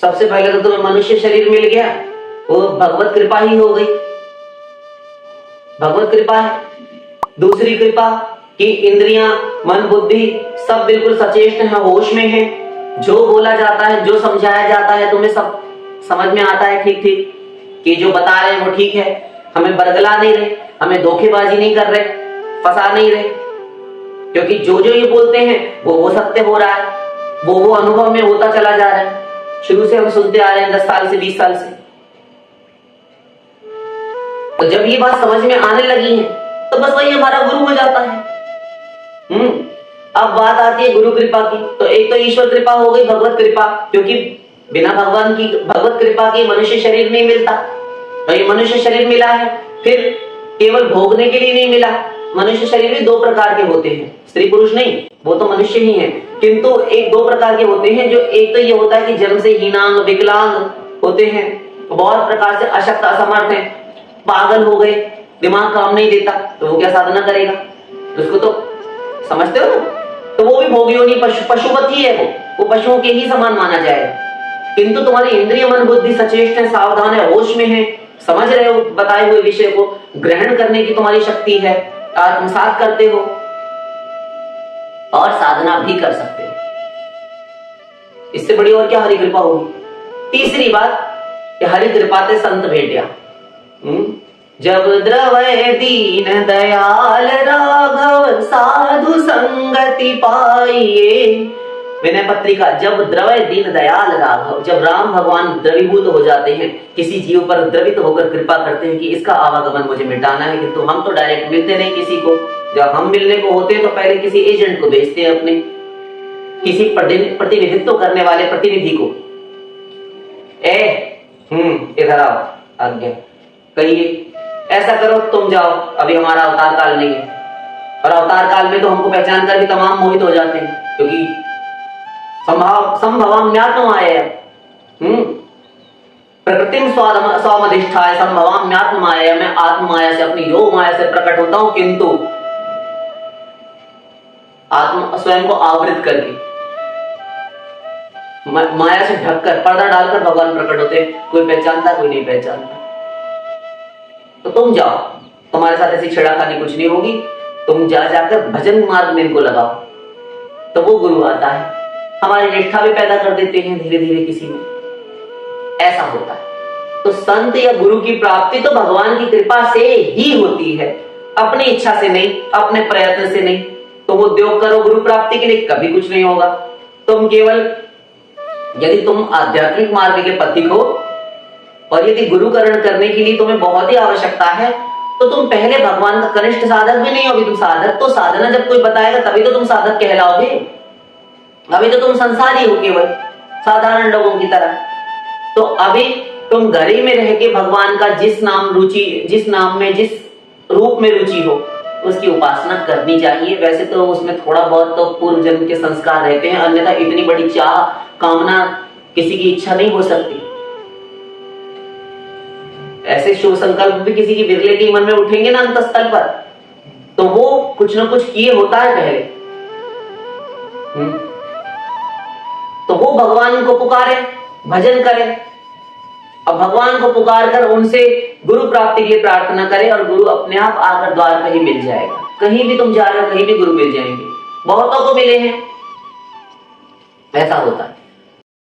सबसे पहले तो तुम्हें मनुष्य शरीर मिल गया, वो भगवत कृपा ही हो गई, भगवत कृपा है। दूसरी कृपा कि इंद्रियां, मन, बुद्धि सब बिल्कुल सचेत है, होश में है। जो बोला जाता है, जो समझाया जाता है, तुम्हें सब समझ में आता है ठीक ठीक, कि जो बता रहे हैं वो ठीक है, हमें बरगला नहीं रहे, हमें धोखेबाजी नहीं कर रहे, फंसा नहीं रहे, क्योंकि जो जो ये बोलते हैं वो सत्य हो रहा है, वो अनुभव में होता चला जा रहा है। शुरू से हम सुनते आ रहे हैं, 10 साल से, 20 साल से। तो जब ये बात समझ में आने लगी है तो बस वही हमारा गुरु हो जाता है। अब बात आती है गुरु कृपा की। तो एक तो ईश्वर कृपा हो गई, भगवत कृपा, क्योंकि बिना भगवान की भगवत कृपा के मनुष्य शरीर नहीं मिलता, तो ये मनुष्य शरीर मिला है। फिर केवल भोगने के लिए नहीं मिला, मनुष्य शरीर भी 2 प्रकार के होते हैं, स्त्री पुरुष नहीं, वो तो मनुष्य ही है, किंतु एक 2 प्रकार के होते हैं। जो एक तो ये होता है कि जन्म से हीनांग, विकलांग होते हैं, बहुत प्रकार से अशक्त, असमर्थ है, पागल हो गए, दिमाग काम नहीं देता, तो वो क्या साधना करेगा? उसको तो समझते हो ना, तो वो भी भोगी होनी, पशुवत ही है, वो पशुओं के ही समान माना जाएगा। किंतु तुम्हारी इंद्रिय, मन, बुद्धि सचेत है, सावधान है, होश में है, समझ रहे हो बताए हुए विषय को, ग्रहण करने की तुम्हारी शक्ति है, आत्मसात करते हो और साधना भी कर सकते हो। इससे बड़ी और क्या हरि कृपा होगी? तीसरी बात कि हरि कृपा से संत भेटिया। जब द्रवय दीन दयाल राघव साधु संगति पाइए। विनय पत्रिका। जब द्रवय दीन दयाल राघव, जब राम भगवान द्रवीभूत हो जाते हैं, किसी जीव पर द्रवित होकर कृपा करते हैं कि इसका आवागमन मुझे मिटाना है, किंतु हम तो डायरेक्ट मिलते नहीं किसी को। जब हम मिलने को होते हैं तो पहले किसी एजेंट को भेजते हैं, अपने किसी प्रतिनिधित्व करने वाले प्रतिनिधि को। इधर आओ, आज्ञा कहिए, ऐसा करो, तुम जाओ, अभी हमारा अवतार काल नहीं है। और अवतार काल में तो हमको पहचान कर भी तमाम मोहित हो जाते हैं, क्योंकि संभवाम्यात्ममाया, प्रकृतिम स्वामधिष्ठाय संभवाम्यात्ममाया, मैं आत्म माया से, अपनी योग माया से प्रकट होता हूं, किंतु आत्म स्वयं को आवृत करके, माया से ढककर, पर्दा डालकर भगवान प्रकट होते हैं। कोई पहचानता, कोई नहीं पहचानता। तो तुम जाओ, तुम्हारे साथ ऐसी छेड़खानी कुछ नहीं होगी, तुम जाकर भजन मार्ग में इनको लगाओ, तो वो गुरु आता है, हमारी निष्ठा भी पैदा कर देते हैं धीरे धीरे किसी में। ऐसा होता है। तो संत या गुरु की प्राप्ति तो भगवान की कृपा से ही होती है, अपनी इच्छा से नहीं, अपने प्रयत्न से नहीं। तुम उद्योग करो गुरु प्राप्ति के लिए, कभी कुछ नहीं होगा। तुम केवल, यदि तुम आध्यात्मिक मार्ग के पथिक हो और यदि गुरुकरण करने के लिए तुम्हें बहुत ही आवश्यकता है, तो तुम पहले भगवान का कनिष्ठ साधक भी नहीं होगी, तुम साधक। तो साधना जब कोई बताएगा तभी तो तुम साधक कहलाओगे। अभी तो तुम संसारी हो, केवल साधारण लोगों की तरह। तो अभी तुम घर ही में रह के भगवान का जिस नाम में, जिस रूप में रुचि हो, उसकी उपासना करनी चाहिए। वैसे तो उसमें थोड़ा बहुत तो पूर्व जन्म के संस्कार रहते हैं, अन्यथा इतनी बड़ी चाह, कामना किसी की इच्छा नहीं हो सकती। ऐसे शुभ संकल्प भी किसी की बिरले के मन में उठेंगे ना अंतस्थल पर, तो वो कुछ ना कुछ किए होता है पहले। तो वो भगवान को पुकारे, भजन करे, अब भगवान को पुकार कर उनसे गुरु प्राप्ति के लिए प्रार्थना करे, और गुरु अपने आप आकर द्वार पर ही मिल जाएगा। कहीं भी तुम जा रहे हो, कहीं भी गुरु मिल जाएंगे। बहुतों को मिले हैं, ऐसा होता है।